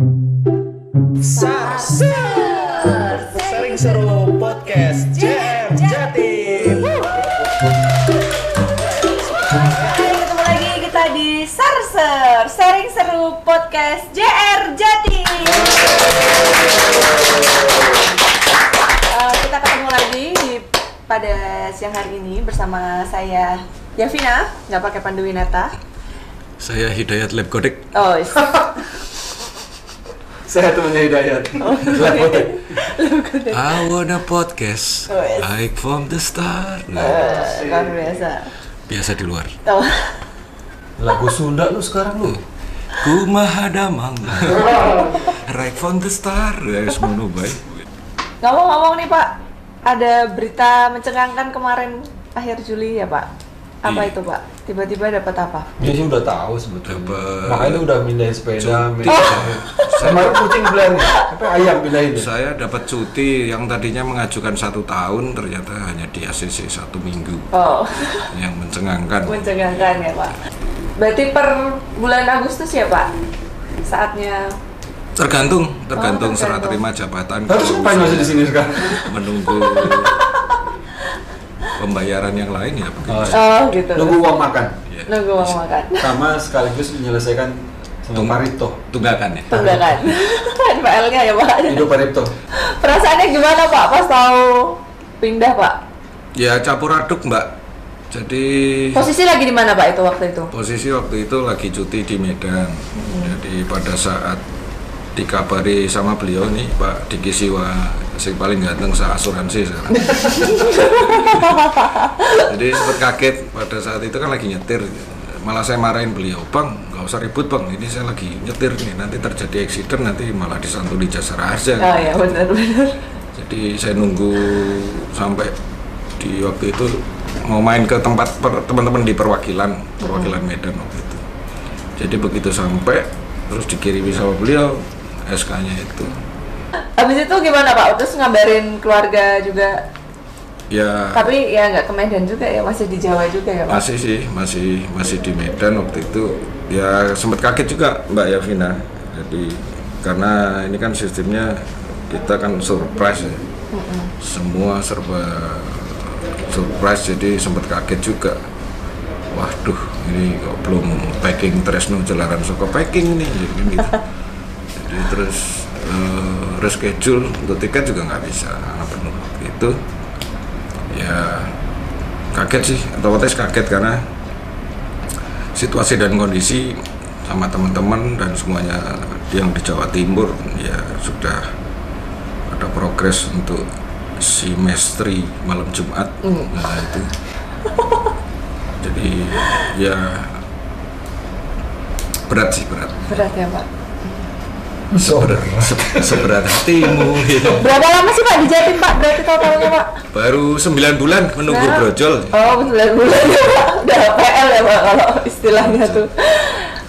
Sering seru podcast JR Jatim. Ketemu lagi kita di Sarser, sering seru podcast JR Jatim. Kita ketemu lagi pada siang hari ini bersama saya Yavina, nggak pakai Pandu Winata. Saya Hidayat Lab Godek. Oh, Saya temannya Hidayat. I wanna podcast Oh, yes. like from the start. Luar biasa. Biasa di luar. Oh. Lagu Sunda lu sekarang lu. Kumaha damang. Right from the start. Semono bae. Ngomong-ngomong nih Pak, ada berita mencengangkan kemarin akhir Juli ya Pak? Apa itu Pak? Tiba-tiba dapat apa? Dia sih udah tahu sebetulnya. Dapat. Makanya udah pindahin sepeda. Cuti. Kemarin kucing bilang, apa ayam pindahin? Saya dapat cuti yang tadinya mengajukan 1 tahun, ternyata hanya di ACC 1 minggu. Oh, Yang mencengangkan. mencengangkan ya Pak. Berarti per bulan Agustus ya Pak? Saatnya Tergantung tergantung. serah terima jabatan. Terus ngapain masih di sini sekarang? Menunggu pembayaran yang lain ya begitu. gitu. Nunggu uang makan. Ya. Nunggu uang makan. Sama sekaligus menyelesaikan sama Parito. Tunggakan ya. Tunggakan. NPL-nya ya Pak. Hidup Parito. Perasaannya gimana Pak pas tahu pindah Pak? Ya campur aduk Mbak. Jadi Posisi lagi di mana Pak itu waktu itu? posisi waktu itu lagi cuti di Medan. Jadi pada saat dikabari sama beliau nih Pak Diki Siwa, yang paling ganteng se-asuransi sekarang. Jadi sempat kaget pada saat itu kan lagi nyetir. Malah saya marahin beliau, "Bang, nggak usah ribut Bang, ini saya lagi nyetir nih, nanti terjadi eksiden nanti malah disantuni jasa raja." Oh ya benar-benar. Jadi saya nunggu sampai di waktu itu mau main ke tempat teman-teman di perwakilan Medan waktu itu. Jadi begitu sampai terus dikirimi sama beliau SK-nya itu. Habis itu gimana Pak? Terus ngabarin keluarga juga? Ya Tapi ya nggak ke Medan juga ya, masih di Jawa juga ya Pak? masih sih, masih di Medan waktu itu. Ya sempat kaget juga Mbak Yavina. Jadi karena ini kan sistemnya kita kan surprise ya. Semua serba surprise, jadi sempat kaget juga. Waduh, ini kok belum packing Tresno Jelaran Soko packing nih gitu. Jadi terus reschedule untuk tiket juga nggak bisa penuh gitu. Ya kaget sih, otomatis kaget karena situasi dan kondisi sama teman-teman dan semuanya yang di Jawa Timur ya sudah ada progres untuk semestri malam Jumat. Nah itu jadi ya berat Berat ya Pak? seberat hatimu gitu. Berapa lama sih Pak di Jatim Pak? Berarti totalnya Pak? Baru 9 bulan menunggu Nah. brojol. Oh 9 bulan ya Pak? Udah PL ya Pak kalau istilahnya tuh.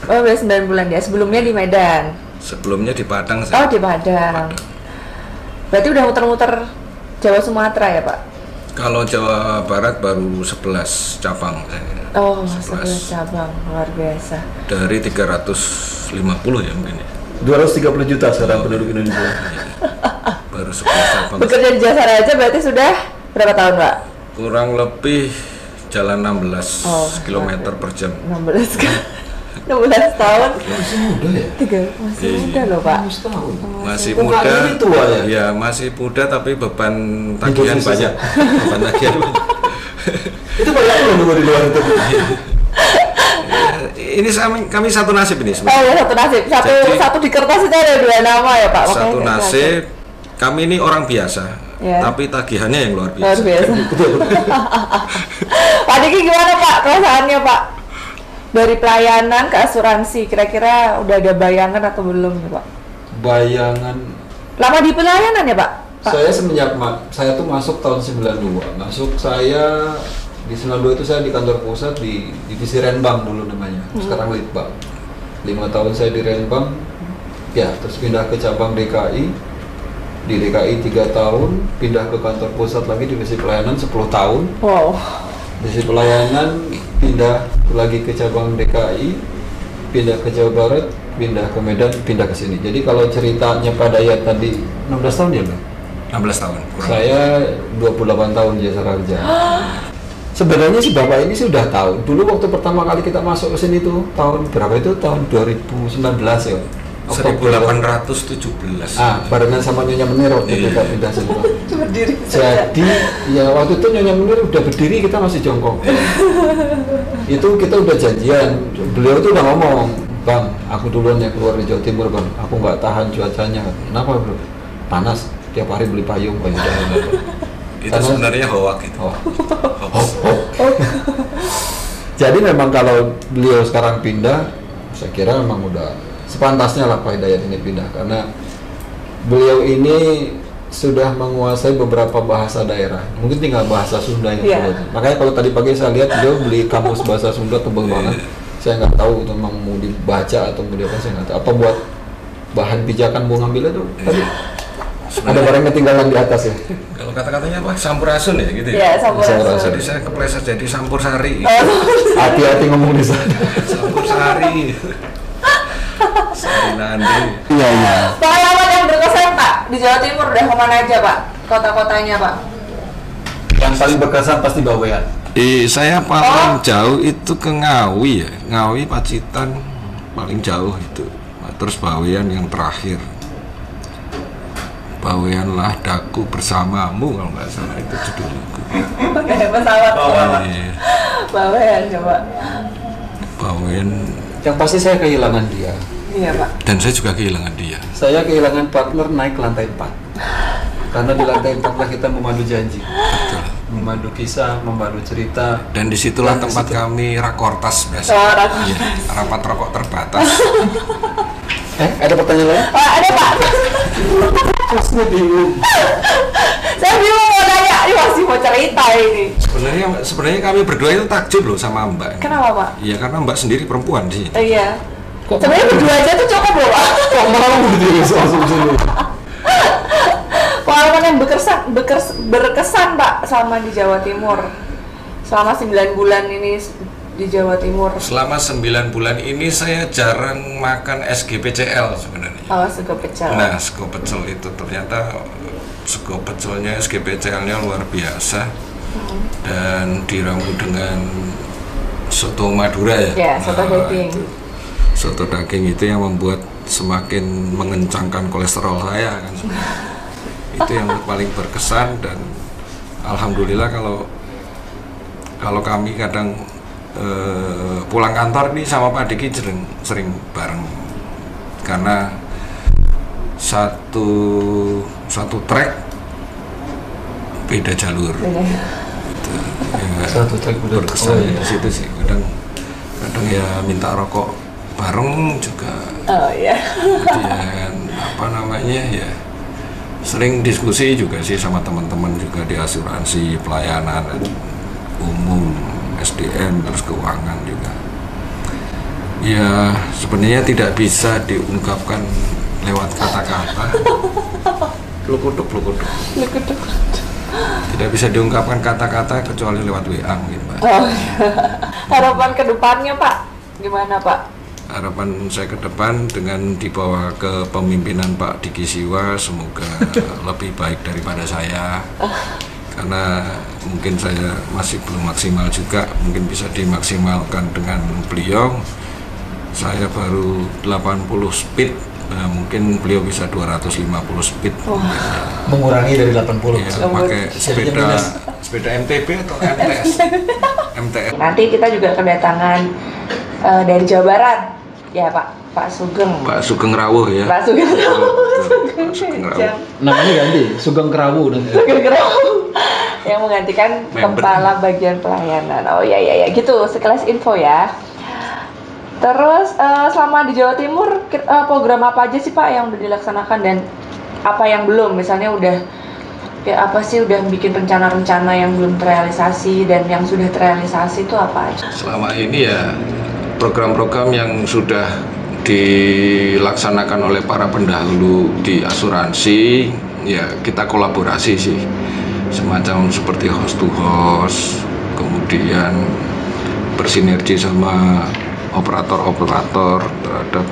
Oh udah 9 bulan ya, sebelumnya di Medan? Sebelumnya di Padang Oh di Padang. Berarti udah muter-muter Jawa Sumatera ya Pak? Kalau Jawa Barat baru 11 cabang Oh 11 cabang, luar biasa. dari 350 ya mungkin ya. 230 juta sekarang penduduk Indonesia. Baru 11 cabang. Bekerja di jasa raja berarti sudah berapa tahun Pak? Kurang lebih jalan 16 Oh, km per jam. 16 kan? 16 tahun? Masih muda ya? Masih Iya. muda loh Pak. 16 tahun. Masih Bukan muda. ini tua ya? Ya, masih muda tapi beban tagihan Hidup banyak. Beban tagihan banyak. Itu banyak loh nunggu di luar itu. Ini kami satu nasib ini Oh sebenarnya. ya satu nasib, Jadi- satu di kertas itu ada 2 nama ya Pak? Satu Makanya nasib. Kami ini orang biasa, Ya. tapi tagihannya yang luar luar biasa. biasa. Pak Diki gimana Pak perasaannya Pak? Dari pelayanan ke asuransi, kira-kira udah ada bayangan atau belum nih Pak? Bayangan Lama di pelayanan ya Pak? saya semenjak saya tuh masuk tahun 92. Masuk saya di 92 itu saya di kantor pusat di divisi Renbank dulu namanya. Sekarang Litbang. 5 tahun saya di Renbank. Ya, terus pindah ke cabang DKI. Di DKI 3 tahun, pindah ke kantor pusat lagi divisi pelayanan 10 tahun. Wow. Divisi pelayanan pindah lagi ke cabang DKI, pindah ke Jawa Barat pindah ke Medan, pindah ke sini. Jadi kalau ceritanya Pak Dayat tadi 16 tahun ya, Bang? 16 tahun. Kurang. Saya 28 tahun jasa raja. Sebenarnya si Bapak ini sudah tahu. Dulu waktu pertama kali kita masuk ke sini tuh tahun berapa itu? Tahun 2019 ya. 1817. Barengan sama Nyonya Menir waktu kita pindah sini. Pak. Berdiri Jadi ya waktu itu Nyonya Menir udah berdiri, kita masih jongkok. Itu kita udah janjian. Beliau tuh udah ngomong, Bang, aku duluan yang keluar di Jawa Timur, Bang. Aku nggak tahan cuacanya. Kenapa, Bro? Panas. Tiap hari beli payung. Itu sebenarnya hoak itu. Jadi memang kalau beliau sekarang pindah, saya kira memang udah sepantasnya lah Pak Hidayat ini pindah, karena beliau ini sudah menguasai beberapa bahasa daerah. Mungkin tinggal bahasa Sunda yang sulit. Makanya kalau tadi pagi saya lihat beliau beli kamus bahasa Sunda tebal banget. Saya nggak tahu itu memang mau dibaca atau mau diapa, saya nggak tahu. Apa buat bahan pijakan mau ngambilnya tuh tadi? Ada barang ketinggalan di atas ya? Kalau kata-katanya apa? Sampurasun ya gitu ya? Iya, sampurasun. Jadi saya kepleset jadi Sampur Sari. Hati-hati ngomong di sana. Sampur Sari. Sari Nandi. Iya. Pengalaman yang berkesan Pak di Jawa Timur udah kemana aja Pak? Kota-kotanya Pak? Yang paling berkesan pasti Bawean. Saya paling jauh itu ke Ngawi ya. Ngawi, Pacitan paling jauh itu. Terus Bawean yang terakhir. Baweanlah daku bersamamu kalau nggak salah itu judulnya. Pakai pesawat. Bawean coba. Bawean. Yang pasti saya kehilangan dia. Iya Pak. Dan saya juga kehilangan dia. Saya kehilangan partner naik ke lantai 4. Karena di lantai 4 lah kita memadu janji. Betul. Memadu kisah, memadu cerita. Dan disitulah tempat kami rakortas biasa. Iya, rapat rokok terbatas. Ada pertanyaan lain? Ada Pak. Terusnya bingung. Saya bingung mau nanya, ini masih mau cerita ini. Sebenarnya kami berdua itu takjub loh sama Mbak. Kenapa Pak? Iya karena Mbak sendiri perempuan sih. Iya. Sebenarnya berdua aja tuh cukup loh Pak. Kok malah berdiri langsung sini? Pengalaman yang berkesan Pak sama di Jawa Timur selama 9 bulan ini di Jawa Timur. Selama 9 bulan ini saya jarang makan SGPCL sebenarnya. Oh, sego pecel. Nah, sego pecel itu ternyata sego pecelnya SGPCL-nya luar biasa. Dan diramu dengan soto Madura ya. Ya, soto daging. Soto daging itu yang membuat semakin mengencangkan kolesterol saya kan. Itu yang paling berkesan. Dan alhamdulillah kalau kami kadang pulang kantor ini sama Pak Diki sering bareng, karena satu trek beda jalur. Itu, ya, Satu trek beda berkesan di situ sih. Kadang ya minta rokok bareng juga. Oh iya. Kemudian apa namanya ya, sering diskusi juga sih sama teman-teman juga di asuransi, pelayanan umum, SDM, terus keuangan juga. Ya sebenarnya tidak bisa diungkapkan lewat kata-kata. Lukutuk. Tidak bisa diungkapkan kata-kata kecuali lewat WA mungkin Pak. Oh, harapan ke depannya Pak, gimana Pak? Harapan saya ke depan dengan dibawa ke pemimpinan Pak Diki Siwa, semoga lebih baik daripada saya. Karena mungkin saya masih belum maksimal juga, mungkin bisa dimaksimalkan dengan beliau. Saya baru 80 speed, nah mungkin beliau bisa 250 speed. Mengurangi dari 80. Ya, pakai sepeda MTB atau MTS. Nanti kita juga kedatangan dari Jawa Barat, ya Pak Sugeng. Pak Sugeng Rawuh ya. Pak Sugeng Rawuh. Namanya ganti, Sugeng Krawu nanti. Sugeng Rawuh. Yang menggantikan kepala bagian pelayanan. Oh ya gitu, sekelas info ya. Terus selama di Jawa Timur program apa aja sih Pak yang udah dilaksanakan dan apa yang belum? Misalnya udah bikin rencana-rencana yang belum terrealisasi dan yang sudah terrealisasi itu apa aja? Selama ini ya program-program yang sudah dilaksanakan oleh para pendahulu di asuransi ya kita kolaborasi sih, semacam seperti host to host, kemudian bersinergi sama operator-operator terhadap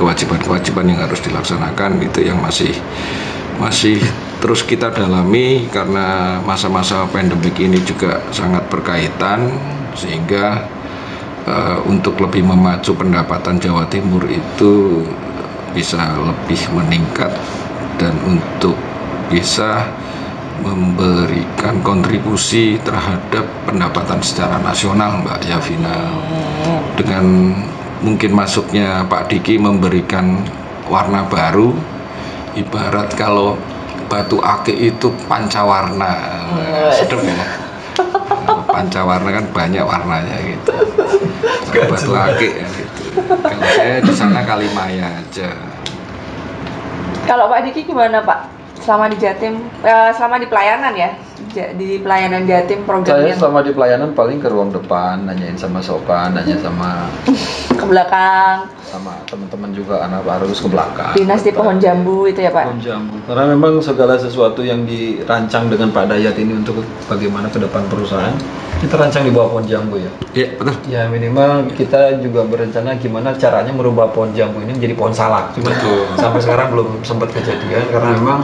kewajiban-kewajiban yang harus dilaksanakan itu yang masih terus kita dalami karena masa-masa pandemik ini juga sangat berkaitan sehingga untuk lebih memacu pendapatan Jawa Timur itu bisa lebih meningkat dan untuk bisa memberikan kontribusi terhadap pendapatan secara nasional Mbak Yavina. Dengan mungkin masuknya Pak Diki memberikan warna baru, ibarat kalau batu akik itu pancawarna, sedap ya. Pancawarna kan banyak warnanya gitu. Batu akik ya, gitu. Kalau saya di sana Kalimaya aja. Kalau Pak Diki gimana Pak? Selama di Jatim, selama di pelayanan ya, di pelayanan Jatim program Saya yang selama di pelayanan paling ke ruang depan, nanyain sama Sopan, nanya sama ke belakang, sama teman-teman juga anak baru terus ke belakang. dinas di pohon jambu itu ya Pak? Pohon jambu. Karena memang segala sesuatu yang dirancang dengan Pak Dayat ini untuk bagaimana ke depan perusahaan, kita rancang di bawah pohon jambu ya. Iya betul. Ya minimal kita juga berencana gimana caranya merubah pohon jambu ini menjadi pohon salak. Cuma sampai sekarang belum sempat kejadian karena memang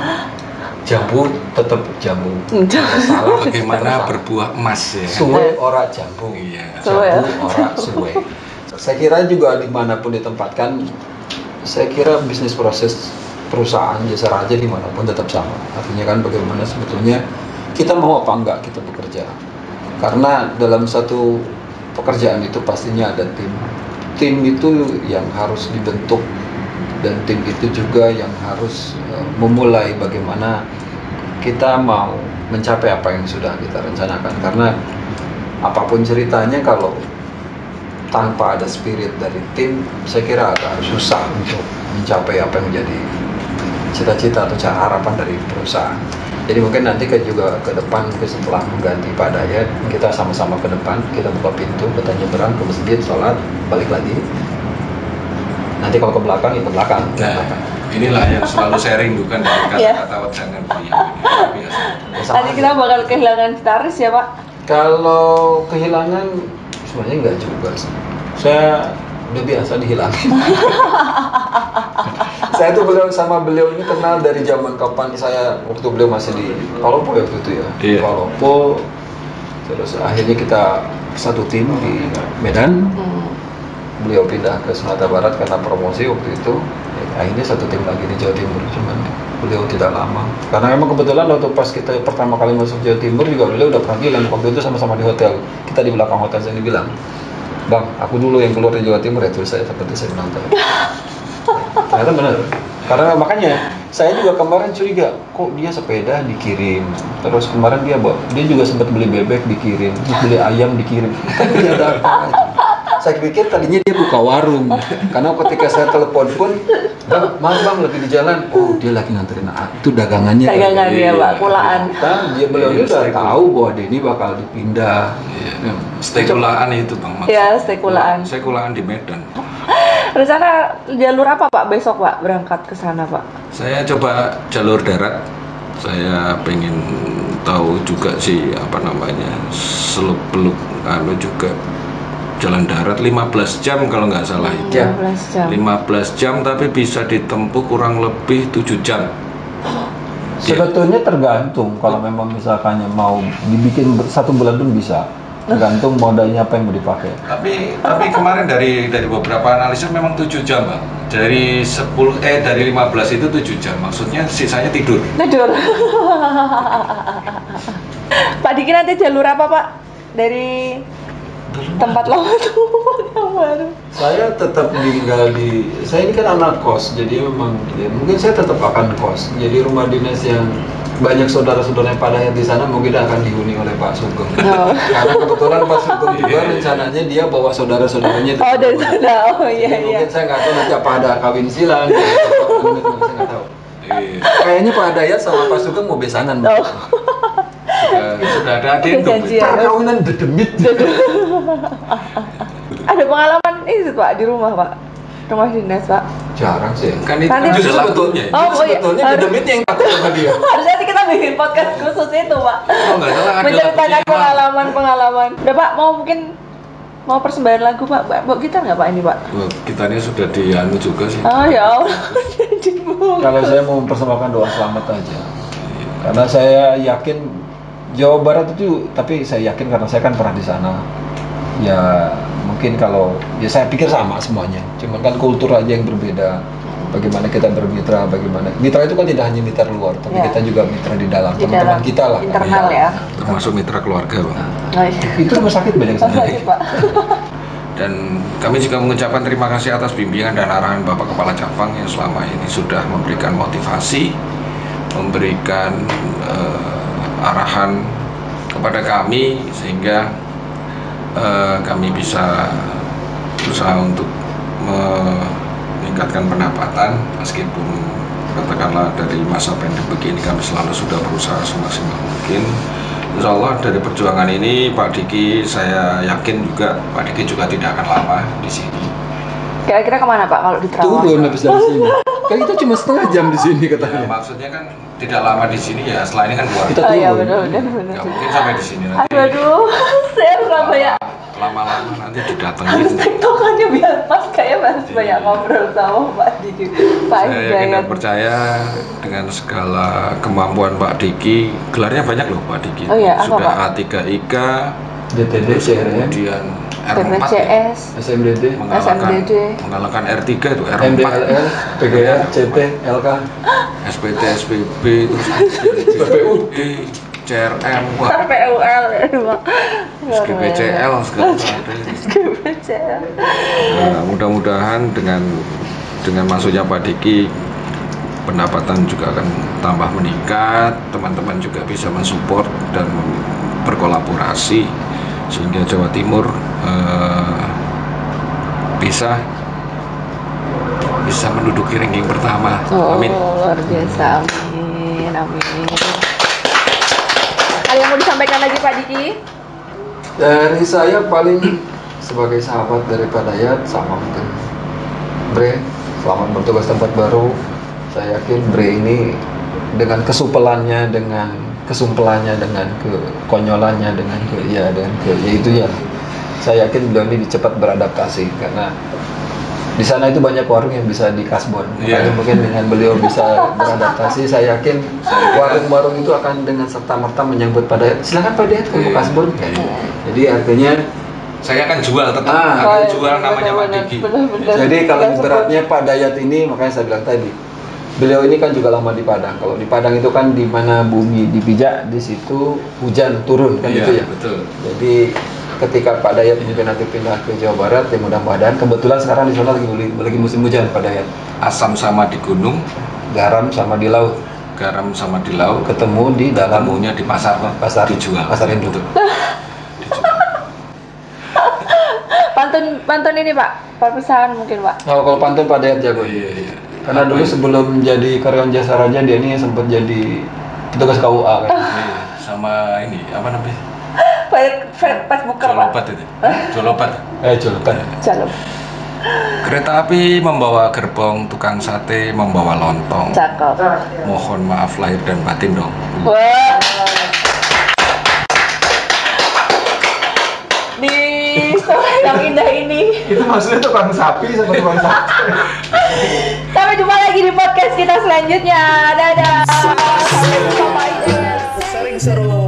jambu tetap jambu. Salak Bagaimana berbuah emas ya. suwe ora jambu. Iya. Suwe ya? Jambu ora suwe. Saya kira juga dimanapun ditempatkan, saya kira bisnis proses perusahaan jasa raja dimanapun tetap sama. Artinya kan bagaimana sebetulnya kita mau apa enggak kita bekerja. Karena dalam satu pekerjaan itu pastinya ada tim. Tim itu yang harus dibentuk dan tim itu juga yang harus memulai bagaimana kita mau mencapai apa yang sudah kita rencanakan. Karena apapun ceritanya kalau tanpa ada spirit dari tim, saya kira agak susah untuk mencapai apa yang menjadi cita-cita atau harapan dari perusahaan. Jadi mungkin nanti juga ke depan setelah mengganti Pak Dayat, kita sama-sama ke depan, kita buka pintu, kita nyebrang ke masjid, sholat, balik lagi. Nanti kalau ke belakang, ya ke belakang. Nah, inilah yang selalu saya rindukan dari kata-kata wejangan beliau ini. Biasa. Tadi kita bakal kehilangan gitaris ya Pak? Kalau kehilangan, sebenarnya enggak juga sih. Saya udah biasa dihilangin. Saya tuh sama beliau ini kenal dari zaman kapan saya waktu beliau masih di Palopo ya waktu itu ya. Iya. Palopo. Terus akhirnya kita satu tim di Medan. Beliau pindah ke Sumatera Barat karena promosi waktu itu. Akhirnya satu tim lagi di Jawa Timur, cuman beliau tidak lama. Karena memang kebetulan waktu pas kita pertama kali masuk Jawa Timur juga beliau udah pernah bilang waktu itu sama-sama di hotel. Kita di belakang hotel saya bilang, "Bang, aku dulu yang keluar dari Jawa Timur ya." Terus saya seperti saya bilang tadi. Ternyata benar. Karena makanya saya juga kemarin curiga, kok dia sepeda dikirim. Terus kemarin dia juga sempat beli bebek dikirim, terus beli ayam dikirim. Kan dia ada apa aja. Saya pikir tadinya dia buka warung. Karena ketika saya telepon pun, "Bang, maaf Bang, lagi di jalan." Oh, dia lagi nganterin itu dagangannya. Dagangan ya Pak, kulaan. Dia beliau ini udah tahu bahwa dia ini bakal dipindah. Stekulaan itu Bang. Ya, stekulaan. Stekulaan di Medan. Rencana jalur apa Pak besok Pak berangkat ke sana Pak? Saya coba jalur darat. Saya pengen tahu juga sih apa namanya seluk-beluk juga jalan darat 15 jam kalau nggak salah itu. 15 jam. 15 jam tapi bisa ditempuh kurang lebih 7 jam. Sebetulnya tergantung kalau memang misalkannya mau dibikin 1 bulan pun bisa. Tergantung modalnya apa yang mau dipakai. Tapi kemarin dari beberapa analisis memang 7 jam, Bang. Dari 15 itu 7 jam. Maksudnya sisanya tidur. Tidur. Pak Diki nanti jalur apa Pak? Dari tempat lama tuh yang baru. Saya tetap tinggal saya ini kan anak kos, jadi memang ya, mungkin saya tetap akan kos. Jadi rumah dinas yang banyak saudara-saudara Pak Dayat di sana mungkin akan dihuni oleh Pak Sugeng. Oh. Karena kebetulan Pak Sugeng juga rencananya dia bawa saudara-saudaranya. Oh dari sana, oh iya Jadi iya. mungkin saya nggak tahu nanti apa ada kawin silang. Saya nggak tahu. Kayaknya Pak Dayat sama Pak Sugeng mau besanan. Oh. Sudah ada adendum. Janjian. Perkawinan dedemit. Ada pengalaman ini Pak di rumah Pak, rumah dinas Pak. Jarang sih. Kan itu Nanti- kan Justru sebetulnya. Oh, iya. sebetulnya dedemitnya yang takut sama dia. Harusnya nanti kita bikin podcast khusus itu Pak. Oh, nggak salah ada Menceritakan lagunya, Pak. pengalaman-pengalaman. Udah Pak mau mungkin mau persembahan lagu Pak, bawa gitar nggak Pak ini Pak? Gitarnya sudah dianu juga sih. Oh ya Allah, dibungkus. Kalau saya mau mempersembahkan doa selamat aja, karena saya yakin Jawa Barat itu, tapi saya yakin karena saya kan pernah di sana. Ya mungkin kalau ya saya pikir sama semuanya, cuman kan kultur aja yang berbeda. Bagaimana kita bermitra, bagaimana mitra itu kan tidak hanya mitra luar, tapi kita juga mitra di dalam, teman-teman kita lah. Internal ya. Termasuk mitra keluarga, Bang. Itu rumah sakit banyak sekali. Pak. Dan kami juga mengucapkan terima kasih atas bimbingan dan arahan Bapak Kepala Cabang yang selama ini sudah memberikan motivasi, memberikan arahan kepada kami sehingga kami bisa berusaha untuk meningkatkan pendapatan meskipun katakanlah dari masa pandemi begini kami selalu sudah berusaha semaksimal mungkin. Insya Allah dari perjuangan ini Pak Diki, saya yakin juga Pak Diki juga tidak akan lama di sini. Kira-kira kemana Pak kalau di Terawang? Turun habis dari sini. Kan kita cuma setengah jam di sini katanya. Ya, maksudnya kan tidak lama di sini ya, setelah ini kan keluar. Kita Oh iya turun. benar. Nggak mungkin sampai di sini nanti. Aduh, saya Surabaya. Lama-lama nanti didatengin. Harus tiktokannya biar pas kayak harus banyak ngobrol sama Pak Diki. Pak Saya yakin Hidayat. dan percaya dengan segala kemampuan Pak Diki, gelarnya banyak loh Pak Diki. Oh iya, apa, sudah Pak? A3IK, DTD, CRM, kemudian R4 ya, BPJS, SMDD, SMDD. mengalahkan R3 itu R4, MDLL, PGR, CT, LK, SPT, SPB, terus PPUD, CRM, wah, PUL ya Pak. SGPCL segala macam. SGPCL. Nah, mudah-mudahan dengan masuknya Pak Diki pendapatan juga akan tambah meningkat, teman-teman juga bisa mensupport dan berkolaborasi sehingga Jawa Timur bisa menduduki ranking pertama. Amin. Luar biasa, amin. Ada yang mau disampaikan lagi Pak Diki? Dari saya paling sebagai sahabat dari Pak Dayat sama mungkin Bre, selamat bertugas tempat baru. Saya yakin Bre ini dengan kesupelannya, dengan kesumpelannya, dengan kekonyolannya, dengan itu ya. Saya yakin beliau ini cepat beradaptasi karena di sana itu banyak warung yang bisa di kasbon. Makanya mungkin dengan beliau bisa beradaptasi, saya yakin warung-warung itu akan dengan serta-merta menyambut pada silakan Pak Dayat ke kasbon. Jadi artinya Saya akan jual tetap, akan jual namanya Pak Diki. Jadi kalau ibaratnya Pak Dayat ini, makanya saya bilang tadi, beliau ini kan juga lama di Padang. Kalau di Padang itu kan di mana bumi dipijak, di situ hujan turun kan gitu ya. Betul. Jadi ketika Pak Dayat mungkin nanti pindah ke Jawa Barat, ya mudah-mudahan kebetulan sekarang di sana lagi musim hujan Pak Dayat. Asam sama di gunung, Garam sama di laut. garam sama di laut, Ketemu di dalam ketemunya di pasar dijual. pasar induk. Pantun ini Pak, perpisahan mungkin Pak. Kalau pantun Pak Dayat jago. Iya. Karena dulu sebelum jadi karyawan jasa raja dia ini sempat jadi petugas KUA kan. Iya, sama ini apa namanya? Facebooker Pak. Jolopat itu. Jolopat. Jolopan. Jalur. Kereta api membawa gerbong, tukang sate membawa lontong. Cakep. Mohon maaf lahir dan batin dong. Wah. Di sore yang indah ini. Itu maksudnya tukang sapi sama tukang sate. Sampai jumpa lagi di podcast kita selanjutnya. Dadah. Sampai jumpa Pak Hidayat. Sering seru.